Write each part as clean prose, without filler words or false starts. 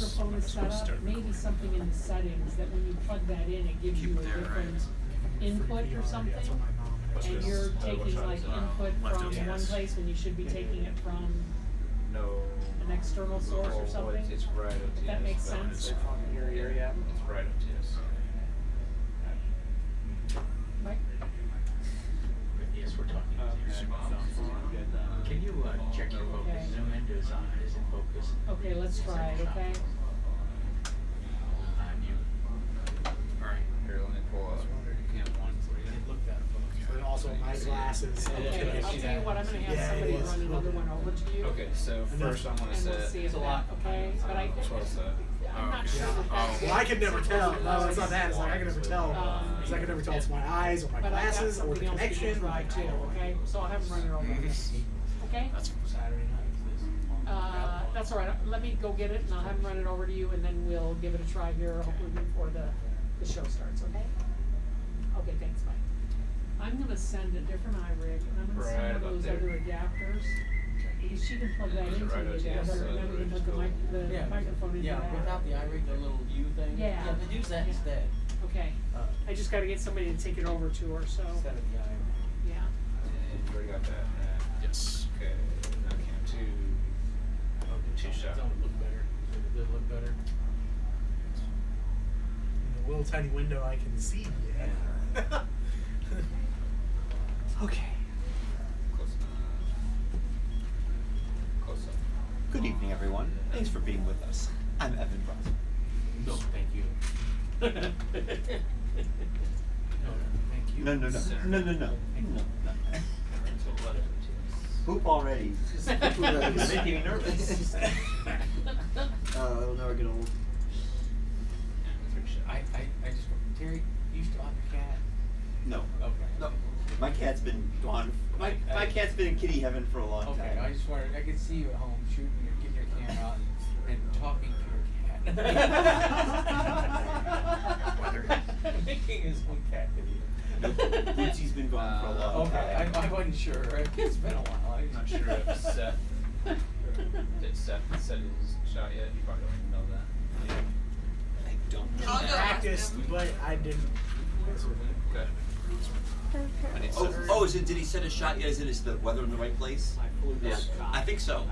microphone is set up, maybe something in the settings that when you plug that in, it gives you a different input or something. And you're taking like input from one place when you should be taking it from an external source or something. It's right up to If that makes sense. It's right up to us. Mike? Yes, we're talking. Can you check your focus? Okay. Zoom into his eyes and focus. Okay, let's try it, okay? Alright. Here, let me pull up cam 1 for you. Look that And also my glasses. Okay, I'll tell you what, I'm gonna have somebody run another one over to you. Okay, so first I'm gonna And we'll set. see if that, okay? But I, I'm not sure that that's. Well, I could never tell. No, it's not that. It's like I could never tell. Because I could never tell it's my eyes or my But I got glasses or the something else we can connection. try too, okay? So I'll have him run it over. Okay? That's Saturday night. That's all right. Let me go get it and I'll have him run it over to you and then we'll give it a try here hopefully before the show starts, okay? Okay, thanks, Mike. I'm gonna send a different iRig and I'm gonna send one of those other adapters. Because she can plug that into the adapter and then we can put the microphone into that. Yeah, without the iRig, the little U thing. Yeah. Yeah, they use that instead. Okay. I just gotta get somebody to take it over to her, so. Instead of the iRig. Yeah. And you already got that. Yes. Okay, now cam 2. Two shot. Don't look better. Does it look better? In the little tiny window I can see. Yeah. Okay. Close enough. Close up. Good evening, everyone. Thanks for being with us. I'm Evan Ross. No, thank you. No, thank you. No. So left. Poop already. It's making me nervous. It'll never get old. And 3 shot. I just, Terry, you still have your cat? No. Okay. No. My cat's been gone. My cat's been in kitty heaven for a long Okay, I time. just wondered, I could see you at home shooting, getting your camera out and talking to your cat. Making his own cat video. No, Bootsy's been gone for a long Okay, time. I wasn't sure. It's been a while. I'm not sure if Seth did Seth set his shot yet. You probably don't even know that. I don't know. I'll go ask Practiced, him. but I didn't. Okay. I need Seth. Oh, is it? Did he set a shot yet? Is the weather in the right place? Yeah, I think so.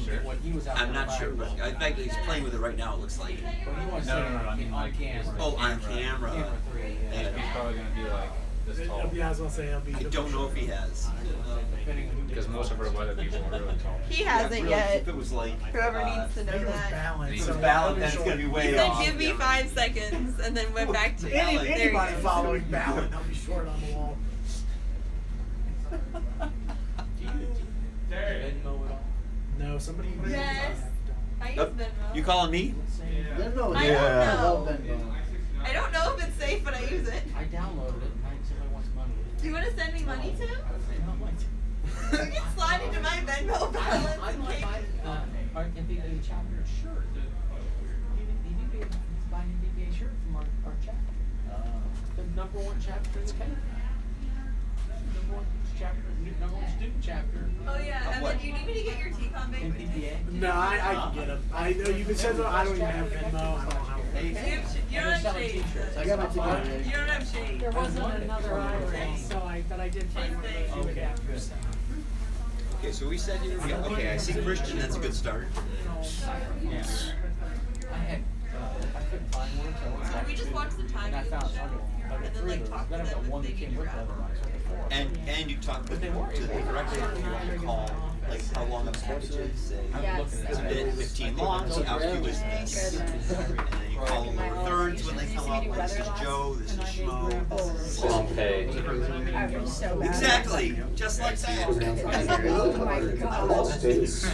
Sure. What he was out I'm there not sure, but in fact, he's playing with it right now. It looks like. Well, he wants No, to I mean on like camera. Oh, on camera. Camera 3, yeah. He's probably gonna be like this tall. Yeah, I was gonna say I'll be. I don't know if he has. Depending on who Because most of our weather people are really tall. He Yeah, hasn't really, yet. If it was like. Whoever needs to I know think it was that. balanced. If it so was balanced, then I'm it's gonna be sure. way He said, off. give me 5 seconds, and then went back to Any, there you anybody go. following Ballot, I'll be short on the wall. Do you Venmo at all? No, somebody. Yes. I use Nope. Venmo. You calling me? Venmo, I yeah. don't I love know. Venmo. I don't know if it's safe, but I use it. I downloaded it and I somebody wants money. Do you want to send me money too? You can slide into my Venmo balance I and might pay buy our NBA chapter shirt. He's buying an NBA shirt from our chapter. The number 1 chapter in the country. Number 1 chapter, number 1 student chapter. Oh yeah, and what? then do you need me to get your T-Com In bank? PPA. No, I can get them. I know you can send them. I don't even have Venmo. I don't have. You don't And they're have selling shades. t-shirts. I got my ticket You already. don't have shades. There wasn't another iRig, but I did find one of those new Okay, adapters. So. Okay, so we said here. Yeah, okay, I see Christian. That's a good start. Yes. I had, I couldn't find one, so I went back We just to- watched the and I timing found show, several. I got and then 3 like of those. talk to Then I got them one if that they came need with your the other help. one, so I got 4. And you talked with the director if you recall, like how long a package is. Say, I'm Yes. looking at it's a it. minute 15 long. So Alfie was this, and then you call them lower thirds when they come up. Like, this is Joe. This is Schmo. This is I was so bad. Exactly, just like that. Oh my God. Ball State's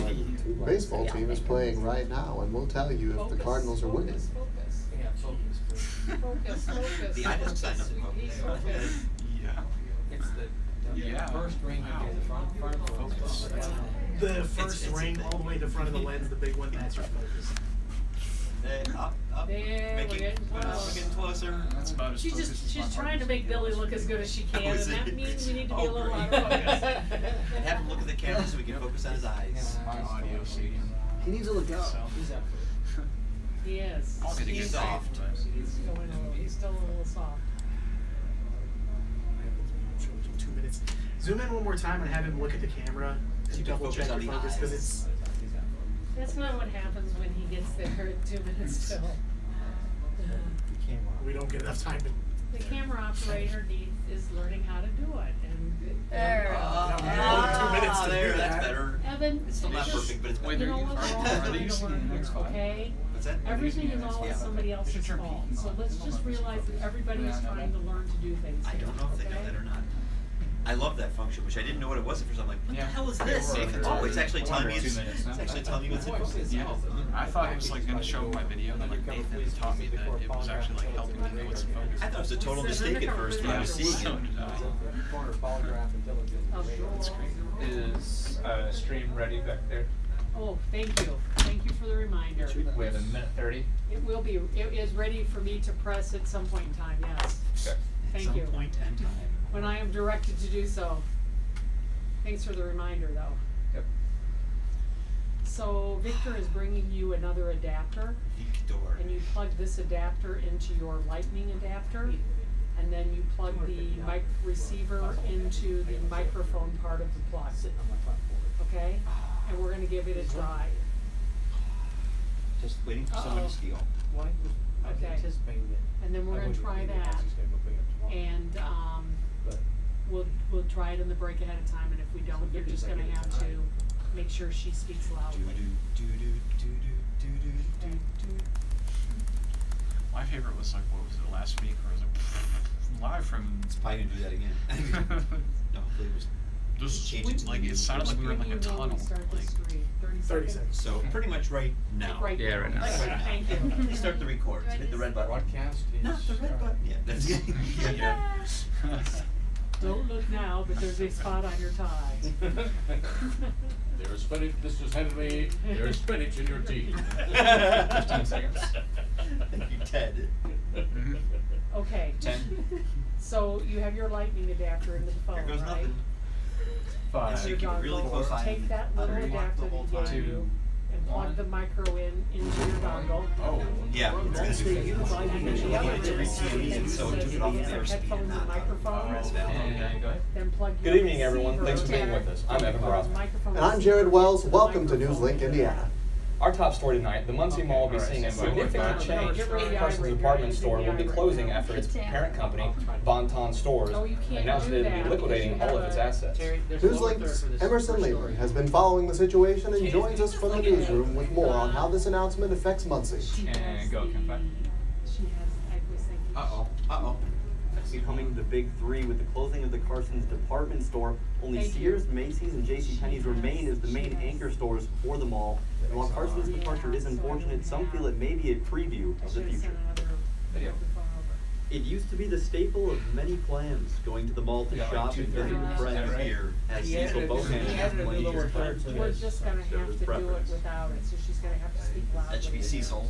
baseball team is playing right now, and we'll tell you if the Cardinals are winning. Yeah, focus. Focus. The I just signed up for focus. Yeah. It's the first ring you get, the front of the focus. The first ring all the way to the front of the lens, the big one. That's your focus. Up. There, we're getting We're close. getting closer. That's about as She's trying to make Billy look as good as she can, and that means we need to be a little Oh, out great. of focus. And have him look at the camera so we can focus on his eyes. My audio CD. He needs to look out. Who's that for? He is. I'll get He's soft. He's still a little soft. 2 minutes. Zoom in one more time and have him look at the camera So you and can double check focus your on the focus because eyes. it's. That's not what happens when he gets there at 2 minutes till. We don't get enough time to. The camera operator is learning how to do it, and There. Yeah. 2 minutes to there, do that's that. better. Evan, It's still not just- perfect, but it's Wait, better. you know what, we're all Are they trying to using learn the here, X5? okay? What's that? Everything is Yeah. always somebody Should else's turn fault, pink. so let's just realize that everybody is trying to learn to do things I here, don't know if they know okay? that or not. I love that function, which I didn't know what it was at first. I'm like, what Yeah. the hell is Yeah, this? we're over Oh, there. it's actually telling me 2 it's minutes now. actually telling me it's in focus. Yeah, I thought it was like gonna show my video, and then like Nathan taught me that it was actually like helping me know what's in focus. I thought it was a total mistake at first when I was seeing So it. did I. Oh, Is stream ready back there? Oh, thank you for the reminder. We have a minute 30. It will be, it is ready for me to press at some point in time, yes, Okay. thank you. At some point in time. When I am directed to do so. Thanks for the reminder, though. Yep. So Victor is bringing you another adapter, Victor. and you plug this adapter into your lightning adapter, and then you plug the mic receiver into the microphone part of the plug, okay? And we're gonna give it a try. Just waiting for someone to steal. Okay. And then we're gonna try that, and, we'll try it in the break ahead of time, and if we don't, you're just gonna have to make sure she speaks Do loudly. do do do do do do do. My favorite was like, what was it, last week, or was it live from? It's probably gonna do that again. No, hopefully it was. Just Change it to like, the- it sounded like we were in like a When do you know tunnel, we start this like. stream? 30 seconds? So pretty much right now. Like right Yeah, now. right now. Okay, Right now. thank you. Please start the record. Hit the red button. Broadcast is. Not the red button. Yeah, that's it. Don't look now, but there's a spot on your tie. There's spinach, Mrs. Henley, there's spinach in your tea. 15 seconds. Thank you, Ted. Okay. 10. So you have your lightning adapter into the phone, Here goes right? nothing. And so 5. you keep a really close eye on Take that little 3, adapter that he gave 2, you and plug 1. the micro in into your dongle. Oh. Yeah, it's gonna be. And then the other It's a one receiver, so it took it off is the the airspeed headphones and and not microphone. press valve. And go ahead. Then plug your Good evening, everyone. Thanks for being receiver with us. I'm Evan or Ross. microphone And I'm Jared receiver Wells. into the Welcome to microphone. Newslink, Indiana. Our top story tonight, the Muncie Mall will be Alright, seeing a stand by. significant change. Get ready, Carson's Ira. department You're store will be using the closing Ira. after its parent company, Bon Ton Stores, Oh, you can't announced do that it that would be liquidating because all you of its have a- assets. Newslink's Emerson Lehman has been following the situation and joins us from the newsroom with more on how this announcement affects Muncie. She And has go, the- Ken, five. She has, I was thinking. Uh-oh. Becoming the big three with the closing of the Carson's department store, only Thank you. Sears, Macy's, and JCPenney's remain as the main anchor stores for the mall. And while Carson's departure is unfortunate, some feel it may be a preview I of the should have sent future. another Video. microphone over. It used to be the staple of many plans, going to the mall to Yeah, like shop and visit 2:30. with friends. Right. Here. As He Cecil added a- Bohan he has added a one new lower year's third to We're this. just gonna have to Serves do it preference. without it, so she's gonna have to speak loudly. That should be Cecil.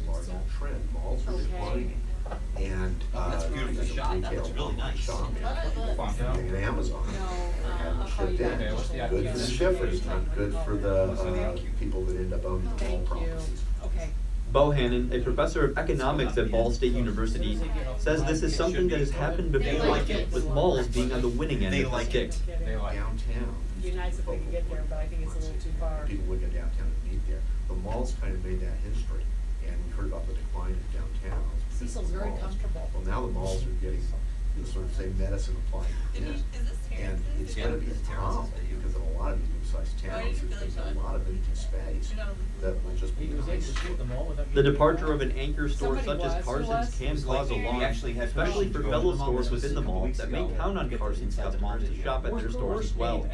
Trend, malls are Okay. declining. And, That's a beautiful shot. That looks really nice. Shop. Font down. And Amazon. No, And I'll call you shipped back. in. Okay, what's the Good for the idea? shippers, not good for the, people that end up owning the mall Thank you, properties. okay. Bohannon, a professor of economics at Ball State University, says this is something that has happened They before, like it. with malls being on the winning end They of the like stick. it. They like it. Downtown. Be nice if we could get there, but I think it's a little too far. People look at downtown and meet there. The malls kind of made that history, and we heard about the decline in downtown. Cecil's very Malls. comfortable. Well, now the malls are getting the sort of same medicine applied to them. Is this And it's gonna be a problem, because in a lot of these mid-sized towns, there's a lot of empty space that will just be nice. The departure of an anchor store Somebody such as was. Who Carson's was? can cause We alarm, actually had especially for permission to go fellow to the mall. stores This was within the a couple mall weeks that may ago. count on Get Carson's inside the mall customers to video. shop at their stores as well.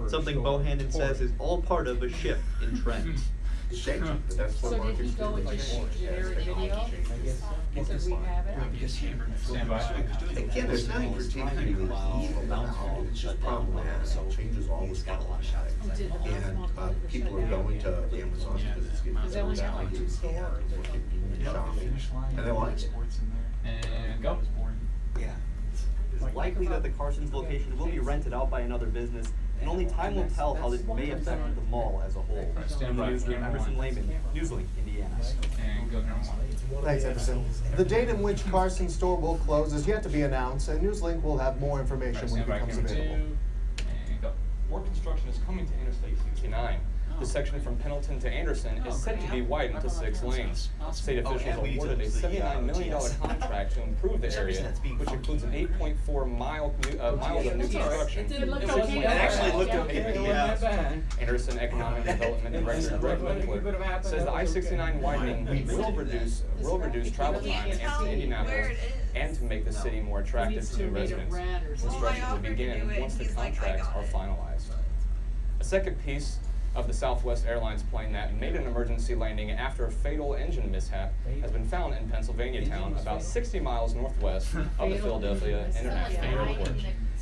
Something Bohannon says is all part of a shift in trend. It's changing, but that's what So did he markets go do. and just shoot generic video? So we have it? Stand by. Again, there's nothing particularly evil about it, it's just problematic, it changes all the time. Did the And, hospital people are going to Amazon because it's getting Because they only better have like value 2 stores. and more convenient shopping, and they like it. Sports in there. And go. Yeah. It's likely that the Carson's location will be rented out by another business, and only time will tell how it may affect the mall as a whole. Stand In the by. newsroom, Camera Emerson one. Lehman, Newslink, Indiana. And go camera one. Thanks, Emerson. The date in which Carson's store will close is yet to be announced, and Newslink will have more information when it Stand by, becomes camera available. two, and go. More construction is coming to Interstate 69. The section from Pendleton to Anderson is set to be widened to 6 lanes. State Oh, officials and we need to- awarded a yeah, $79 million yes. contract to improve the For some reason area, it's being which funky. includes an 8.4 miles of new construction. It looked It okay. wasn't- It actually looked Yeah, okay, it wasn't yeah. that bad. Anderson Economic Development Director Greg Winkler says the I-69 widening will reduce travel time into Indianapolis and to make the city more attractive Needs to to new have made it residents. red or something. Construction will Well, I offered to begin do it, once the he's like, I contracts got are it. finalized. A second piece of the Southwest Airlines plane that made an emergency landing after a fatal engine mishap has been found in Pennsylvania town, about 60 miles northwest of the Philadelphia International Airport.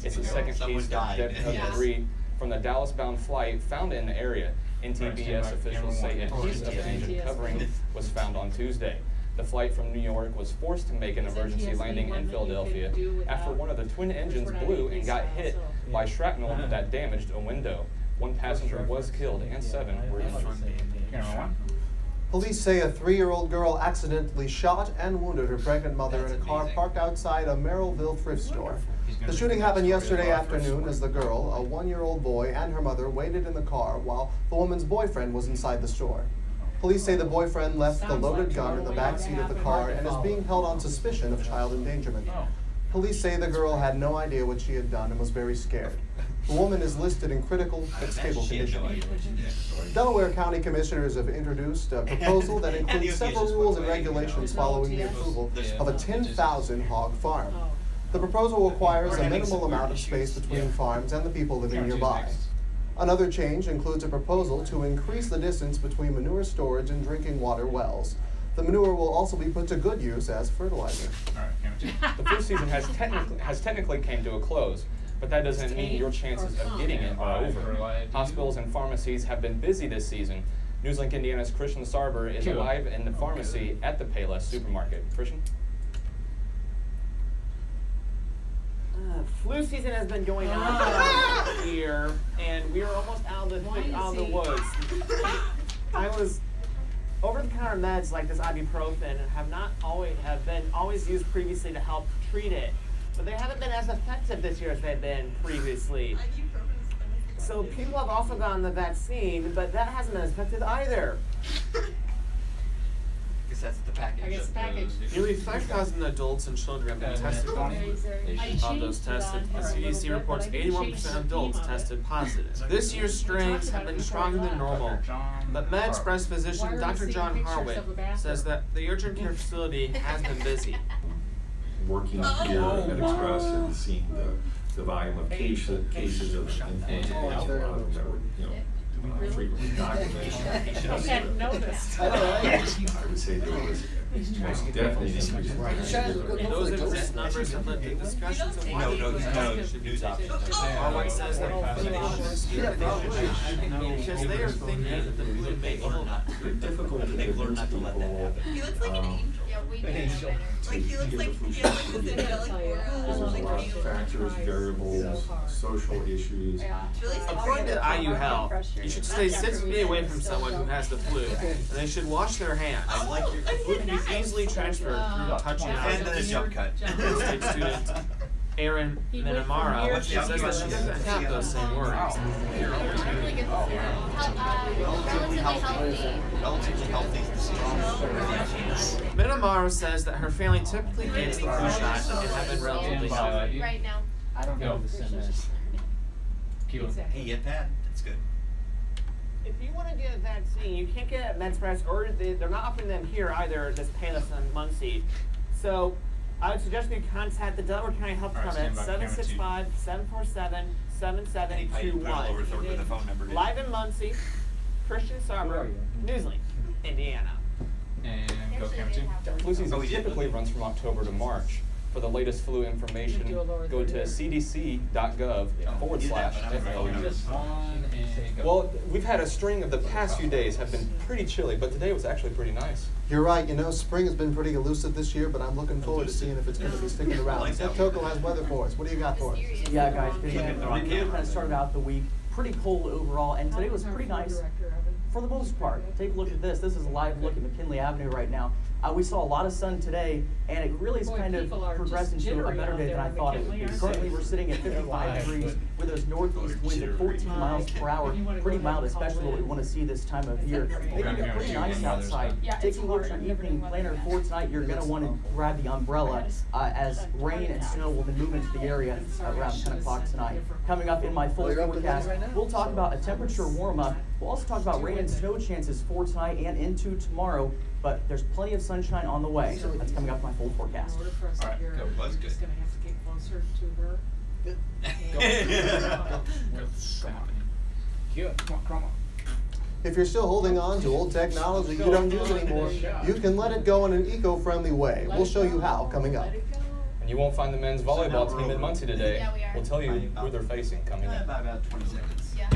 It's the second Someone piece of died. debris from the Dallas-bound flight found in the area. NTBS officials say a piece of the engine covering was found on Tuesday. The flight from New York was forced to make an emergency landing in Philadelphia after one of the twin engines blew and got hit by shrapnel that damaged a window. One passenger was killed and 7 were injured. Camera one. Police say a 3-year-old girl accidentally shot and wounded her pregnant mother in a car parked outside a Merrillville thrift store. The shooting happened yesterday afternoon as the girl, a 1-year-old boy, and her mother waited in the car while the woman's boyfriend was inside the store. Police say the boyfriend left the loaded gun in the back seat of the car and is being held on suspicion of child endangerment. Police say the girl had no idea what she had done and was very scared. The woman is listed in critical but stable condition. Delaware County Commissioners have introduced a proposal that includes several rules and regulations following the approval of a 10,000 hog farm. The proposal requires a minimal amount of space between farms and the people living nearby. Another change includes a proposal to increase the distance between manure storage and drinking water wells. The manure will also be put to good use as fertilizer. Alright, camera two. The flu season has technically came to a close, but that doesn't mean your chances of getting it are over. Hospitals and pharmacies have been busy this season. Newslink Indiana's Christian Sarber is live in the pharmacy at the Payless supermarket. Christian? Flu season has been going on here, and we are almost out of the woods. I was over-the-counter meds like this ibuprofen have been always used previously to help treat it, but they haven't been as effective this year as they've been previously. So people have also gotten the vaccine, but that hasn't been as effective either. Guess that's the package. I guess package. Nearly 5,000 adults and children have been tested Of those tested. The CDC reports 81% of adults tested positive. This year's strains have been stronger than normal, but MedExpress physician Dr. John Harwitt says that the urgent care facility has been busy. Working here at Express and seeing the volume of cases of influenza, a lot of them that were, frequently documented. I hadn't noticed. I would say there was most definitely an increase. Those increased numbers have led to discussions of why news options. Harwitt says that because they are thinking that the flu may It's difficult to They've learned not to let that happen. He looks like an angel. Yeah, we do. Like he looks like he has like this angelic aura. There's a Like lot he of factors, variables, social issues. According to IU Health, you should stay 6 feet away from someone who has the flu, and they should wash their hands. The flu can be easily transferred through touching. And then a jump cut. State student Erin Minamara says that she doesn't have those same worries. Relatively healthy. Minamara says that her family typically gets the flu shot and have been relatively healthy. Right now. I don't know. Hey, get that. That's good. If you want to get a vaccine, you can't get it at MedExpress, or they're not offering them here either, this Payless and Muncie. So I would suggest you contact the Delaware County Health Department at 765-747-7721. With the phone number. Live in Muncie, Christian Sarber, Newslink, Indiana. And go camera two. Flu season typically runs from October to March. For the latest flu information, go to cdc.gov/FLU. Well, we've had a string of the past few days have been pretty chilly, but today was actually pretty nice. You're right, spring has been pretty elusive this year, but I'm looking forward to seeing if it's going to be sticking around. Coco has weather for us. What do you got for us? Yeah, guys, the year kind of started out the week pretty cold overall, and today was pretty nice for the most part. Take a look at this. This is a live look at McKinley Avenue right now. We saw a lot of sun today, and it really is kind of progressed into a better day than I thought it would be. Currently, we're sitting at 55 degrees with those northeast winds at 14 miles per hour. Pretty mild, especially what we want to see this time of year. Making it pretty nice outside. Taking a look at your evening planner for tonight, you're going to want to grab the umbrella as rain and snow will move into the area around 10 o'clock tonight. Coming up in my full forecast, we'll talk about a temperature warm-up. We'll also talk about rain and snow chances for tonight and into tomorrow, but there's plenty of sunshine on the way. That's coming up in my full forecast. All right, go. Buzz, good. Just gonna have to get closer to her. Come on. If you're still holding on to old technology you don't use anymore, you can let it go in an eco-friendly way. We'll show you how coming up. And you won't find the men's volleyball team in Muncie today. Yeah, we are. We'll tell you who they're facing coming up. About 20 seconds. Yeah.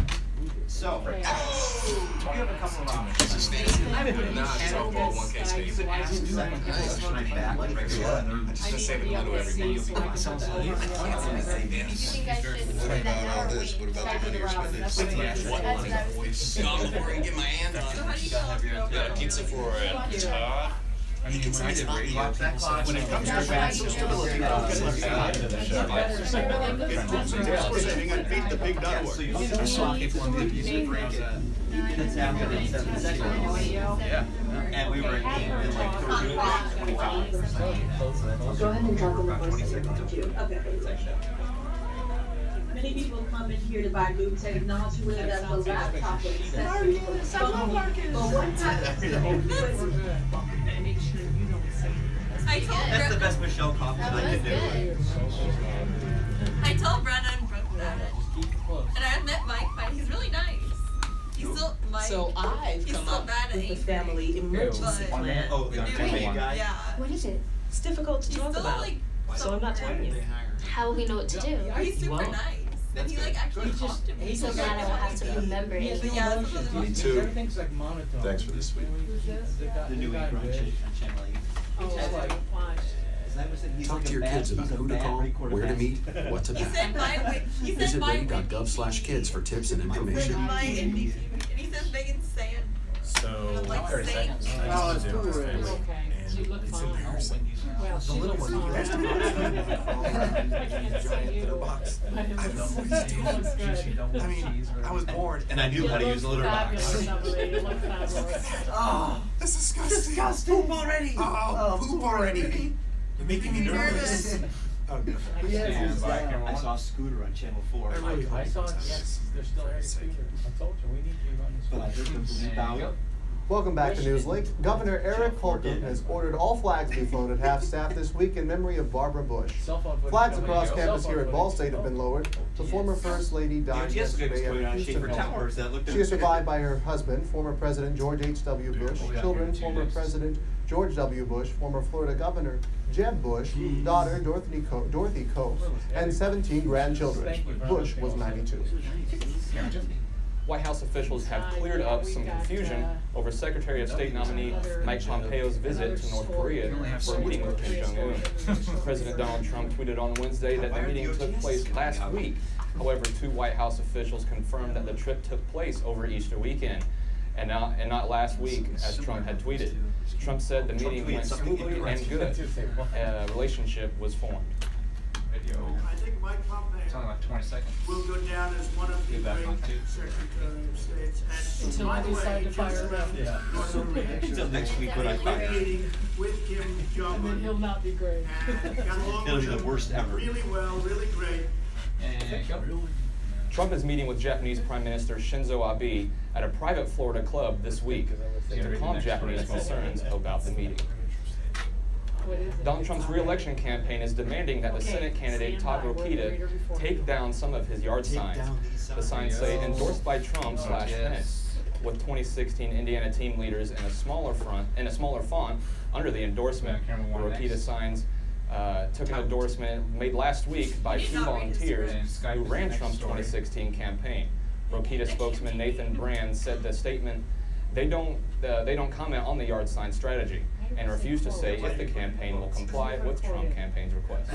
So, we have a couple of options. Softball 1K state. You could ask the second question right back, like regular. Just say the middle of everything. Do you think I should say that now or wait? What about the money you're spending? That's what I was thinking. Not before I can get my hand on So how it. do you tell? Got a pizza for Todd. I mean, when I did radio, people said, when it comes to advanced stability, You're gonna beat the big dog. I saw people on the abusive where I was at. Minutes after the 7 seconds. Yeah. And we were in like 30, 25%. Go ahead and drop them About 20 seconds. Okay. Many people come in here to buy new technology, whether that's a laptop or accessories. But what happens? Make sure you don't say I told That's the best Michelle compliment I could do. I told Brennan broke that. And I met Mike, but he's really nice. He's still Mike. So I've he's come still up bad at With the English. family emergency But plan. Oh, the the new campaign guy? Yeah. What is it? It's difficult to He's talk still about, like so I'm not telling you. How will we know what to do? He's super won't. nice. And he like actually talked to me. He's so glad I won't have to remember it. But yeah, that's what Me it was. too. Everything's like monotone. Thanks for this week. The new week on Channel 8. Oh, I applied. Talk to your kids about who to call, where to meet, what to He said buy. my he said Visit my ready.gov/kids for tips and information. my and he says Megan's saying. So, Like 30 saying- seconds. Oh, it's cool. Okay, you look fine. Well, she little looks one, you guys fine. don't know. I can't see you, but it looks good. I mean, I was bored. And I knew how to use a litter box. Fabulous, Emily, you look fabulous. Oh, that's disgusting. Poop already. Oh, poop already. You're making me nervous. Oh, good. I saw Scooter on Channel 4. I saw it, yes, they're still very scooter. I told you, we need to run this. But I heard them bleep out. Welcome back to Newslink. Governor Eric Holcomb has ordered all flags be flown at half-staff this week in memory of Barbara Bush. Flags across campus here at Ball State have been lowered. The former First Lady died Jessica was yesterday putting at on Houston Schaefer Home. Towers that looked She is survived by her husband, former President George H.W. Bush, children, former President George W. Bush, former Florida Governor Jeb Bush, daughter Dorothy Koch, and 17 grandchildren. Bush was 92. White House officials have cleared up some confusion over Secretary of State nominee Mike Pompeo's visit to North Korea for a meeting with Kim Jong-un. President Donald Trump tweeted on Wednesday that the meeting took place last week. However, two White House officials confirmed that the trip took place over Easter weekend and not last week, as Trump had tweeted. Trump said the meeting went smoothly and good. A relationship was formed. Video. I think Mike Pompeo It's only like 20 seconds. will go down as one of the Give that great one too. Secretary of States. And Until by I the way, decide to fire them. Until next week when I great find meeting with Kim And then Jong-un. he'll not be great. And got along It'll with be the him worst ever. really well, really great. And go. Trump is meeting with Japanese Prime Minister Shinzo Abe at a private Florida club this week to calm Japanese concerns about the meeting. What is it? Donald Trump's re-election campaign is demanding that the Senate candidate Todd Rokita take down some of his yard signs. The signs say endorsed by Trump / Pence, with 2016 Indiana team leaders in a smaller font under the endorsement. The Rokita signs took an endorsement made last week by two volunteers who ran Trump's 2016 campaign. Rokita spokesman Nathan Brand said the statement, they don't comment on the yard sign strategy and refuse to say if the campaign will comply with Trump campaign's request.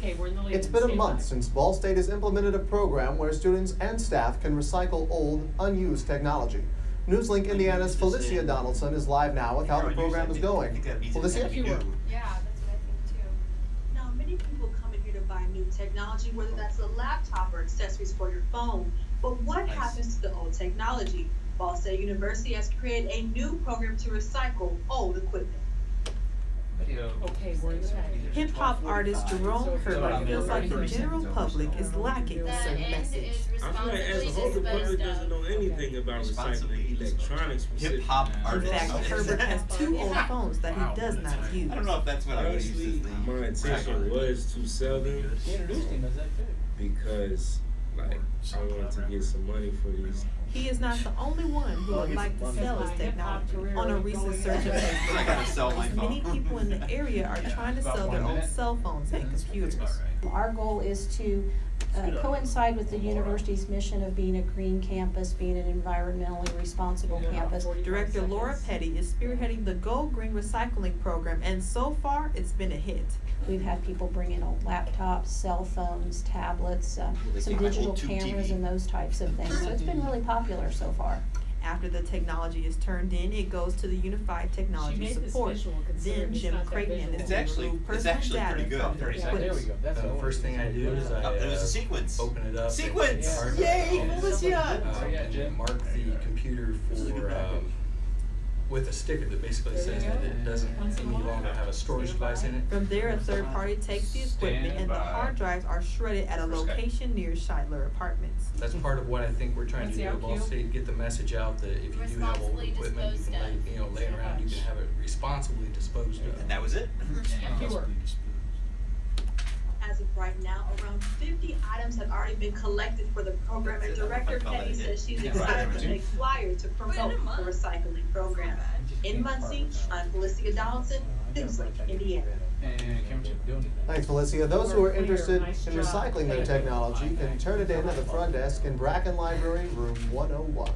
Okay, we're in the It's been a month since Ball State has implemented a program where students and staff can recycle old, unused technology. Newslink Indiana's Felicia Donaldson is live now with how the program is going. Felicia? Yeah, that's what I think too. Now, many people come in here to buy new technology, whether that's a laptop or accessories for your phone. But what happens to the old technology? Ball State University has created a new program to recycle old equipment. Okay, we're in the Hip hop artist Jerome Herbert feels like the general public is lacking a certain message. I feel like as a whole, the public doesn't know anything about recycling electronics. Hip hop In artist. fact, Herbert has 2 old phones that he does not use. I don't know if that's what I would use Honestly, as the. my intention was to sell them He introduced him as that too. because, like, I wanted to get some money for these. He is not the only one who would like to sell his technology. On a recent search of I gotta sell my Facebook, phone. many people in the area are trying to sell their old cell phones and computers. Our goal is to coincide with the university's mission of being a green campus, being an environmentally responsible campus. Director Laura Petty is spearheading the Go Green Recycling Program, and so far, it's been a hit. We've had people bring in old laptops, cell phones, tablets, some digital cameras and those types of things. So it's been really popular so far. After the technology is turned in, it goes to the Unified Technology Support. Then Jim Creighton is to remove personal data pretty good. from the There we equipment. go. That's the First thing I do is I It was a sequence. open it up. Sequence! and Yay, Felicia! Mark the computer for with a sticker that basically says that it doesn't any longer have a storage device in it. From there, a third party takes the equipment and the hard drives are shredded at a location near Scheidler Apartments. That's part of what I think we're trying to do at Ball State, get the message out that if you do have old equipment, you can lay around, you can have it responsibly disposed of. And that was it? As of right now, around 50 items have already been collected for the program, and Director Petty says she's excited to make flyers to promote the recycling program. In Muncie, I'm Felicia Donaldson, Newslink, Indiana. Thanks, Felicia. Those who are interested in recycling their technology can turn it in at the front desk in Bracken Library, room 101.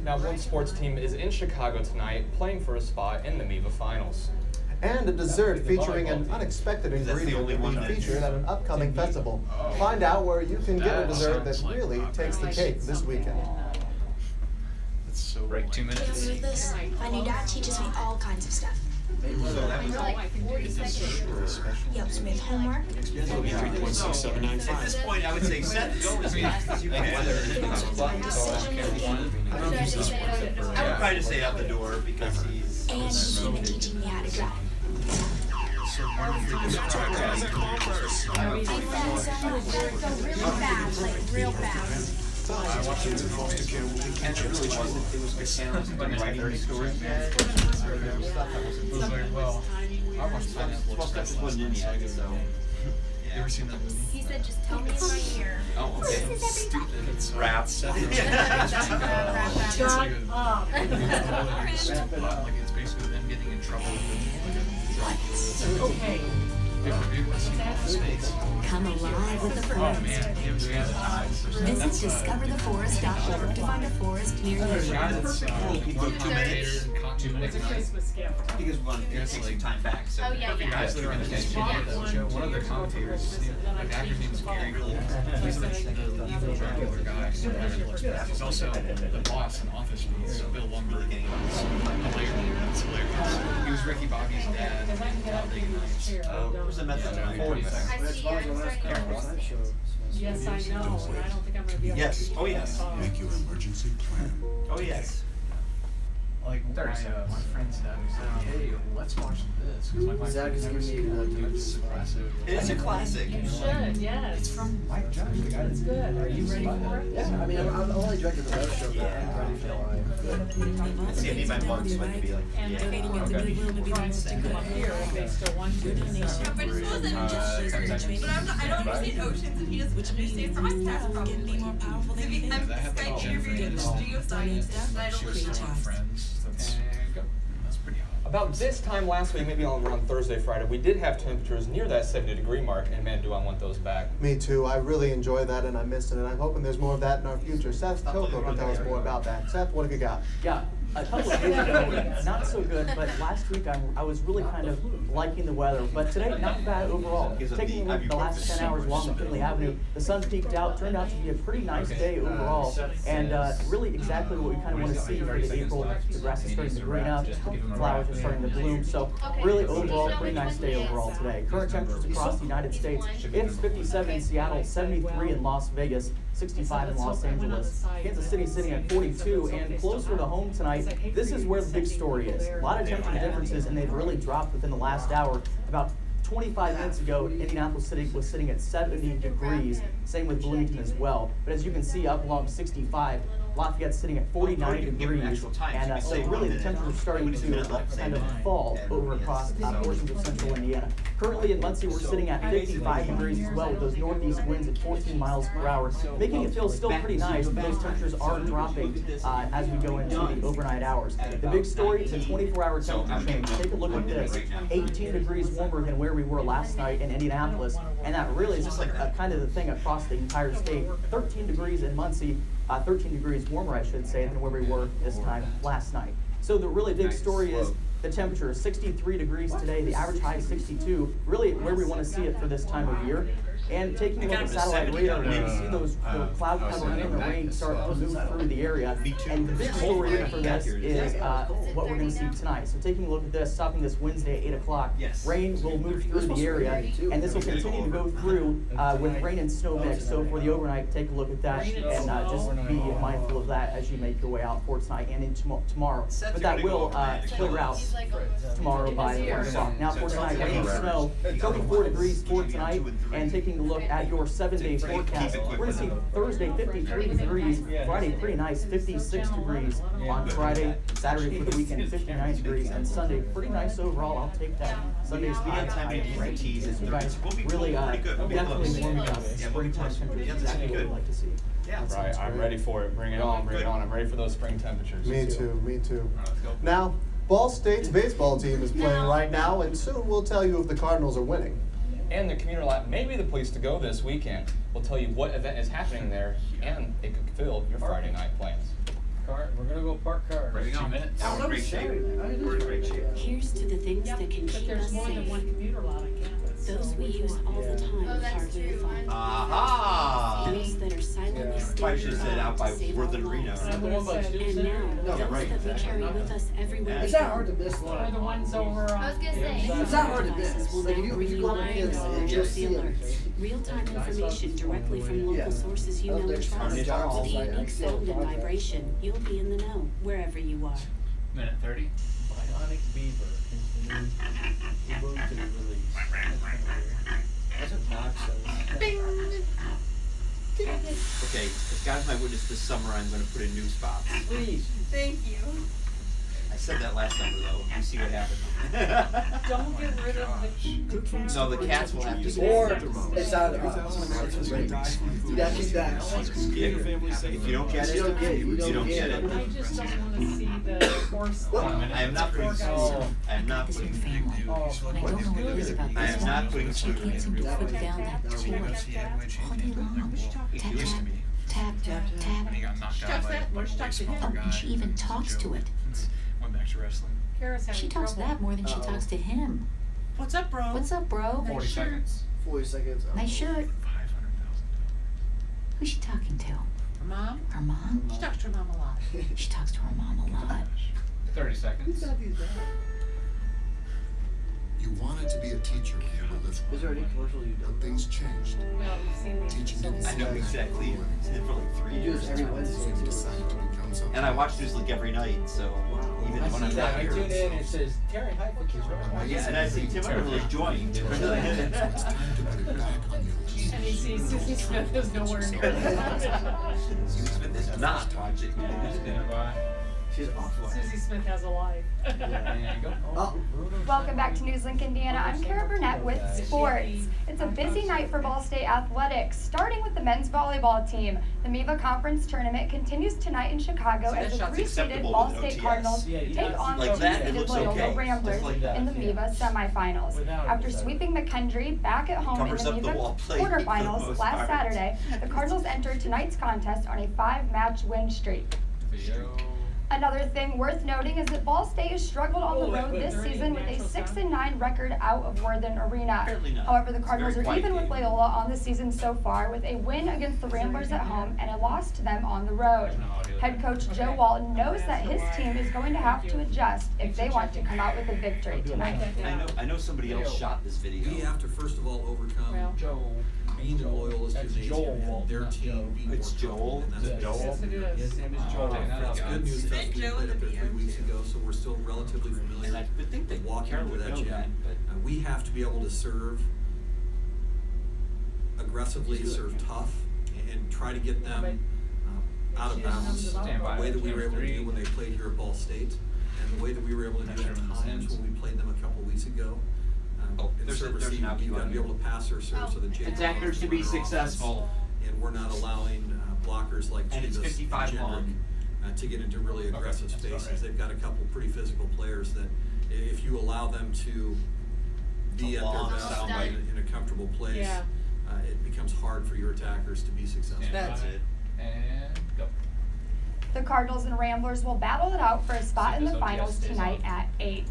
Now, one sports team is in Chicago tonight playing for a spot in the MIVA Finals. And a dessert featuring an unexpected ingredient will be featured at an upcoming festival. Find out where you can get a dessert that really takes the cake this weekend. Break 2 minutes. With this, my new dad teaches me all kinds of stuff. Yep, so we have homework. It'll be 3.6795. At this point, I would say Seth, go as fast as you can. I would try to stay out the door because he's. And he's even teaching me how to drive. Real fast. I watched it in foster care when we catch it. It was good sounds and writing stories. I watched that one in yet, so. You ever seen that movie? He said, just tell me in my ear. Oh, okay. This is Stupid. It's Rap. Shut up. Like it's basically them getting in trouble with Okay. Come alive with the forest. Visit discovertheforest.org to find a forest near you. It's It's a Christmas gift. Because we want to take some time back, so. Oh, yeah, yeah. guys that are in the show. One of the commentators, the actor's name is Gary Gold. He's the evil Dracula guy. He's also the boss in Office Space, so Bill Lumber. It's hilarious. He was Ricky Bobby's dad. Where's the method? Yes, I know, and I don't think I'm gonna be able to. Yes, oh yes. Make your emergency plan. Oh yes. Like my friend's dad was like, hey, let's watch this. Because my wife Zach is never giving seen me it. It's a classic. It's a classic. You should, yes. It's from Mike Judge, the guy that's Good, are you ready for it? Yeah, I mean, I'm only directed the web show, but I'm ready for live. Let's see, I need my bugs so I can be like, And then trying to come up here if they still want to. Yeah, but it wasn't but I don't understand oceans and he doesn't understand broadcast probably. I'm Skype interviewing with geoscientists and I don't understand. Friends. That's pretty hot. About this time last week, maybe around Thursday, Friday, we did have temperatures near that 70-degree mark, and man, do I want those back. Me too. I really enjoyed that and I missed it, and I'm hoping there's more of that in our future. Seth Kilco can tell us more about that. Seth, what have you got? Yeah, A couple of days ago, not so good, but last week I was really kind of liking the weather. But today, not bad overall. Taking a look at the last 10 hours along McKinley Avenue, the sun peaked out, turned out to be a pretty nice day overall, and really exactly what we kind of want to see for the April. The grass is starting to green up, flowers are starting to bloom, so really overall, pretty nice day overall today. Current temperatures across the United States, it's 57 in Seattle, 73 in Las Vegas, 65 in Los Angeles. Kansas City sitting at 42, and closer to home tonight, this is where the big story is. A lot of temperature differences, and they've really dropped within the last hour. About 25 minutes ago, Indianapolis was sitting at 70 degrees, same with Bloomington as well. But as you can see, up along 65, Lafayette's sitting at 49 degrees, and so really the temperatures are starting to kind of fall over across portions of central Indiana. Currently in Muncie, we're sitting at 55 degrees as well, with those northeast winds at 14 miles per hour, making it feel still pretty nice, but those temperatures are dropping as we go into the overnight hours. The big story is a 24-hour temperature change. Take a look at this, 18 degrees warmer than where we were last night in Indianapolis, and that really is just like kind of the thing across the entire state. 13 degrees in Muncie, 13 degrees warmer, I should say, than where we were this time last night. So the really big story is the temperature is 63 degrees today, the average high is 62, really where we want to see it for this time of year. And taking a look at satellite radar, we can see those the cloud cover and the rain start to move through the area. And the big story for this is what we're going to see tonight. So taking a look at this, stopping this Wednesday at 8 o'clock, rain will move through the area, and this will continue to go through with rain and snow mix. So for the overnight, take a look at that and just be mindful of that as you make your way out for tonight and into tomorrow. But that will clear out tomorrow by 1 o'clock. Now for tonight, rain and snow, 34 degrees for tonight, and taking a look at your 7-day forecast, we're going to see Thursday 53 degrees, Friday pretty nice 56 degrees on Friday, Saturday for the weekend 59 degrees, and Sunday pretty nice overall. I'll take that. Sunday's being so guys really definitely warming up. Springtime temperatures is what we'd like to see. Right, I'm ready for it. Bring it on, bring it on. I'm ready for those spring temperatures. Me too. Now, Ball State's baseball team is playing right now, and soon we'll tell you if the Cardinals are winning. And the commuter lab may be the place to go this weekend. We'll tell you what event is happening there, and it could fill your Friday night plans. We're gonna go park cars. Bring it on. 2 minutes. We're in great shape. We're in great shape. Here's to the things that can But keep there's us more than one safe. commuter lot on campus. Those we use all the time with hardware fun. Aha! Those that are silently Probably should have said standing out by to save our Worthing Arena. lives. And I would've said- And now, Yeah, those right, that we carry with us everywhere It's we not go. hard to miss one. Or the ones over on. I was gonna say. It's not hard to Devices miss. will Like now if bring you you go on live kids, emergency you'll see it. real-time information directly from local Yeah. sources you know and There's trust. tons of jobs. With the unique sound and vibration, you'll be in the know wherever you are. Minute 30. Bionic Beaver is the new moved to the release. That's what Knox says. Okay, as God is my witness, this summer I'm going to put in new spots. Please. Thank you. I said that last summer though. We see what happened. Don't get rid of the. No, the cats will have to. Or it's out of us. You gotta keep that. If you don't get it, you don't get it. I just don't wanna see the horse. I am not putting. I am not putting. I don't know what it is about I this am not one. putting She food can't seem to put down that toy all day long. Tap, tap, tap, tap. She talks that, what she talks to him. Oh, and she even talks to it. Went back to wrestling. Kara's having She talks to trouble. that more than she talks to him. What's up, bro? What's up, bro? 40 seconds. 40 seconds. Nice shirt. Who's she talking to? Her mom? Her mom? She talks to her mom a lot. She talks to her mom a lot. 30 seconds. You wanted to be a teacher when you were little. Is there any commercial you But things changed. Well, you've seen these. Teaching didn't I know exactly. It's been for like 3 do years. this every Wednesday You too. decided to become something. And I watch Newsleak every night, so even I when see I'm that, not I tune here. in, it says Terry Heifetz is right. Yeah, and I see Tim Underwood joined. So it's time to put it back on your list. And he sees Susie Smith is nowhere near it. Susie Smith is not watching. Stand by. She's offline. Susie Smith has a life. There you go. Oh. Welcome back to Newslink, Indiana. I'm Kara Burnett with sports. It's a busy night for Ball State athletics, starting with the men's volleyball team. The MIVA Conference Tournament continues tonight in Chicago as the three-seeded Ball State Cardinals take on the Like that, it two-seeded looks Loyola okay. Ramblers Just like that. in the MIVA semifinals. After sweeping McKendree back at home in Covers the up the MIVA wall plate for the quarterfinals most last part. Saturday, the Cardinals entered tonight's contest on a 5-match win streak. Video. Another thing worth noting is that Ball State has struggled on the road this season with a 6-9 record out of Worthen Arena. However, the Cardinals are even with Loyola on the season so far with a win against the Ramblers at home and a loss to them on the road. Head coach Joe Walton knows that his team is going to have to adjust if they want to come out with a victory tonight. I know somebody else shot this video. We have to first of all overcome being in Loyola's gymnasium and their team being It's Joel. Joel. Yes, it is. His name is Joel. It's good news that we played up there 3 weeks ago, so we're still relatively familiar with walking into that gym. We have to be able to serve aggressively, serve tough, and try to get them out of bounds. The way that we were able to do when they played here at Ball State, and the way that we were able to do at times when we played them a couple weeks ago. In the serve receive, you've got to be able to pass or serve so that Attackers to be successful. And we're not allowing blockers like Chivas and 55 Jenrick long. To get into really aggressive spaces. They've got a couple pretty physical players that if you allow them to be at their best in a comfortable place, it becomes hard for your attackers to be successful. That's it. And go. The Cardinals and Ramblers will battle it out for a spot in the finals tonight at 8.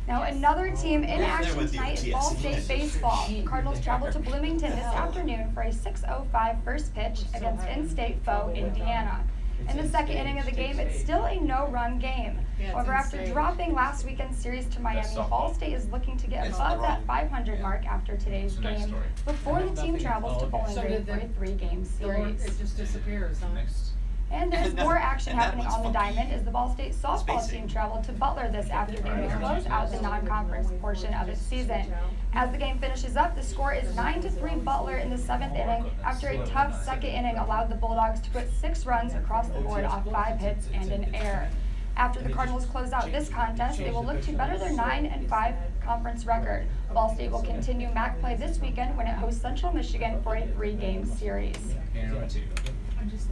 Now another team in action tonight is Ball State baseball. The Cardinals travel to Bloomington this afternoon for a 6:05 first pitch against in-state foe Indiana. In the second inning of the game, it's still a no-run game. However, after dropping last weekend's series to Miami, Ball State is looking to get above that 500 mark after today's game before the team travels to Bowling Green for a 3-game series. It just disappears, huh? And there's more action happening on the diamond as the Ball State softball team traveled to Butler this afternoon to close out the non-conference portion of its season. As the game finishes up, the score is 9-3 Butler in the 7th inning after a tough second inning allowed the Bulldogs to put 6 runs across the board off 5 hits and an error. After the Cardinals close out this contest, they will look to better their 9-5 conference record. Ball State will continue MAC play this weekend when it hosts Central Michigan for a 3-game series.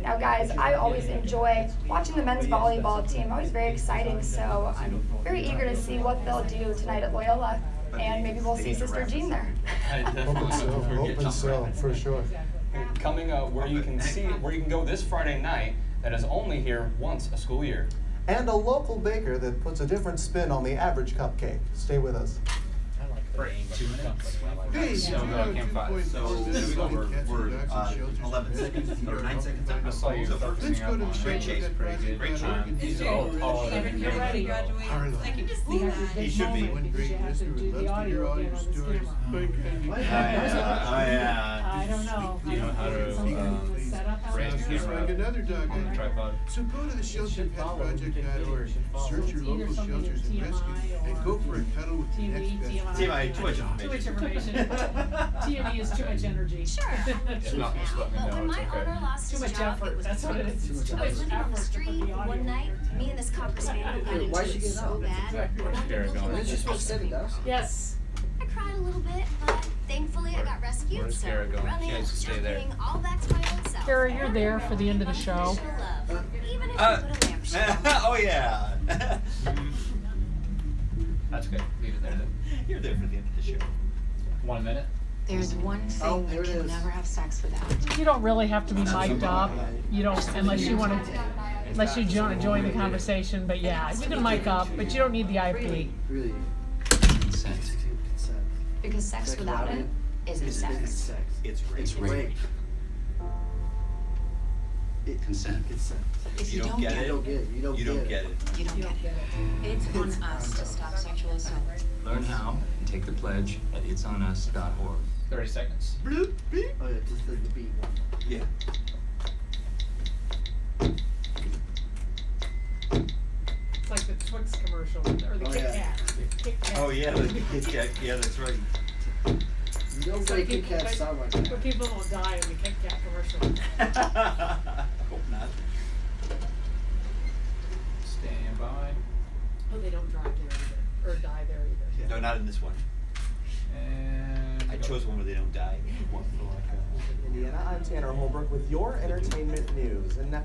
Now guys, I always enjoy watching the men's volleyball team, always very exciting, so I'm very eager to see what they'll do tonight at Loyola, and maybe we'll see Sister Jean there. Open so, for sure. Coming up, where you can go this Friday night, that is only here once a school year. And a local baker that puts a different spin on the average cupcake. Stay with us. Break, 2 minutes. Hey, So go, Camp 5. So we're 11 seconds or 9 seconds I in. saw you So focusing up on great chase, pretty good. great chase. He's all taller than Get ready. you. I can just see that. He should be. Because you have to do the audio again on this camera. I don't know. You know how to Set up how raise it's the done. camera like another dog. on the tripod. So go to the shelterpetproject.org, search your local shelters and rescues, and go for a cuddle with the next best. TMI, too much Too much information. TME is too much energy. Sure. If not, just let me But know, when it's my okay. owner lost Too his much job, effort, it was that's what it is. It's too I was much living on the effort to put street the audio one night, in. me and this copper spaniel got into Why'd she it get so out? bad. Where's Garrett going? Isn't she supposed to send it out? Yes. I cried a little bit, but thankfully I got rescued, Where's so Garrett going? running, She has to stay there. jumping, all back to my old self. Kara, you're there for the end of the show. Even if you put a lampshade. Oh yeah. That's good. Leave it there then. You're there for the end of the show. 1 minute. There's one thing you can never have sex without. You don't really have to be mic'd up. You don't, unless you want to, unless you join the conversation. But yeah, you can mic up, but you don't need the IP. Really? Consent. Because sex without it isn't sex. It's rape. It's rape. Consent. If you don't get it, You don't get it. you don't get it. It's on us to stop sexual assault. Learn how and take the pledge at itsonus.org. 30 seconds. Bloop, beep. Oh yeah, just the beat one. Yeah. It's like the Twix commercial or the Oh, Kit yeah. Kat. Kit Kat. Oh yeah, the Kit Kat. Yeah, that's right. You don't So say Kit people- Kat sound like that. But people don't die in the Kit Kat commercial. Hope not. Stand by. Oh, they don't drive there either, or die there either. No, not in this one. And I chose one where they don't die. Indiana, I'm Tanner Holbrook with your entertainment news. And now,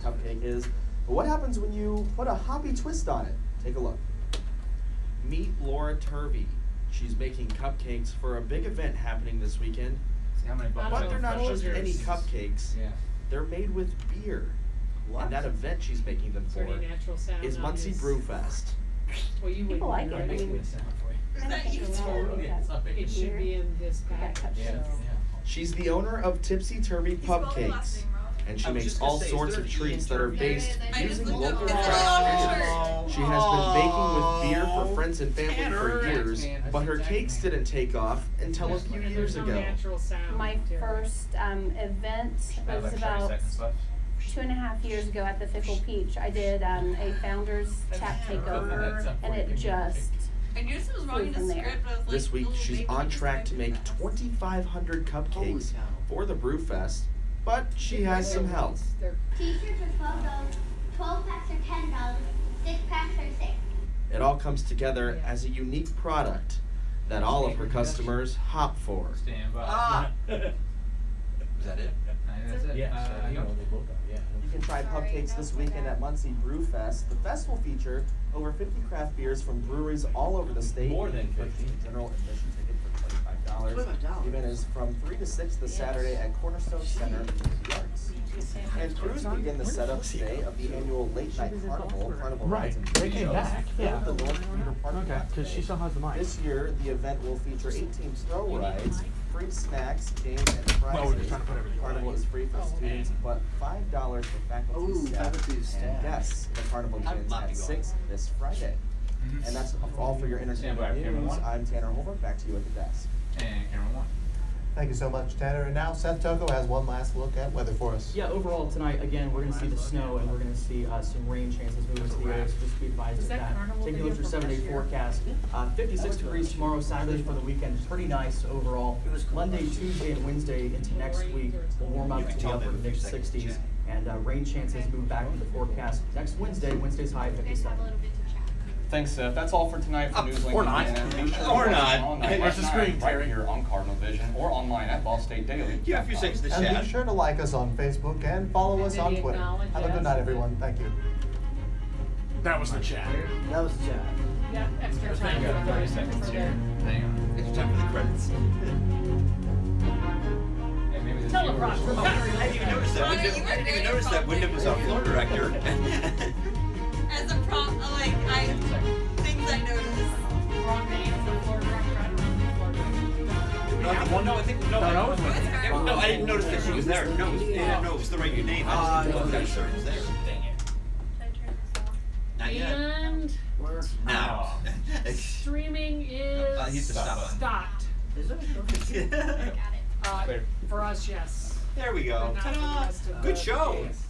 cupcake is, what happens when you put a hoppy twist on it? Take a look. Meet Laura Turvey. She's making cupcakes for a big event happening this weekend. See how many bubbles But they're not are just fresh any juice. cupcakes. Yeah. They're made with beer. And that event she's making them Is there for any natural sound is on Muncie his- Brew Fest. Well, you People wouldn't, like it. right? I mean, Is that you? It should be in this package, so. She's the owner of Tipsy Turvy Pub Cakes, and she makes all sorts of treats that are based using local ingredients. She has been baking with beer for friends and family for years, but her cakes didn't take off until a few years There's no ago. natural sound. My first event was about 2.5 years ago at the Fickle Peach. I did a founders tap takeover, and it just I knew this was wrong in the from there. script, but I was like, This week, little she's baby on just track like- to make 2,500 cupcakes for the Brew Fest, but she has some help. T-shirts are $12, 12 packs are $10, 6 packs are $6. It all comes together as a unique product that all of her customers hop for. Stand by. Ah! Is that it? That's it. You can try cupcakes this weekend at Muncie Brew Fest. The fest will feature over 50 craft beers from breweries all over the state. More than You can purchase 50. a general admission ticket for $25. The event is from 3 to 6 this Saturday at Cornerstone Center in the Yards. And crews begin the setup today of the annual late night carnival. Carnival rides and They came shows back, in the North Theater parking Okay, lot because she today. still has the mic. This year, the event will feature 18 throw rides, free snacks, games, and prizes. Well, we're just trying to put everything Carnival is free for students, but $5 for faculty, staff, and guests. The carnival begins at 6 this Friday. And that's all for your Stand by, entertainment camera news. one. I'm Tanner Holmer. Back to you at the desk. And camera one. Thank you so much, Tanner. And now Seth Toko has one last look at weather for us. Yeah, overall tonight, again, we're gonna see the snow and we're gonna see some rain chances moving to the area, so just be advised Is of that that. carnival Taking a look at your video from 7-day last year? forecast, 56 degrees tomorrow, Saturday for the weekend, pretty nice overall. Monday, Tuesday, and Wednesday into next week will warm up to the upper mid 60s, and rain chances move back into the forecast next Wednesday. Wednesday's high 57. Thanks, Seth. That's all for tonight for Newslink. or not. Indiana. Be sure to Or watch not. us online Where's at the screen, 9 right Terry? here on Cardinal Vision or online at Ball State Daily. Give a few seconds to And chat. be sure to like us on Facebook and follow us And on did he Twitter. acknowledge Have a good us? night, everyone. Thank you. That was the chat. That was Chad. Yeah, extra We time got for 30 the, seconds for here. Hang on. It's time for the credits. Hey, maybe the Teleprompter. viewers- I didn't even notice that. Ronnie, Wyndham, you were I didn't even very notice that Wyndham was our floor director. As a prompt, like, things I noticed. wrong name for floor director, I don't know floor director. No, I think no. I didn't notice that she was there. No, it was the right name. I just didn't notice that she was there. Dang it. Not yet. And Now. streaming is He hit the stop button. stopped. Is it? For us, yes. There we go. But not for the Ta-da! rest of Good the show. days.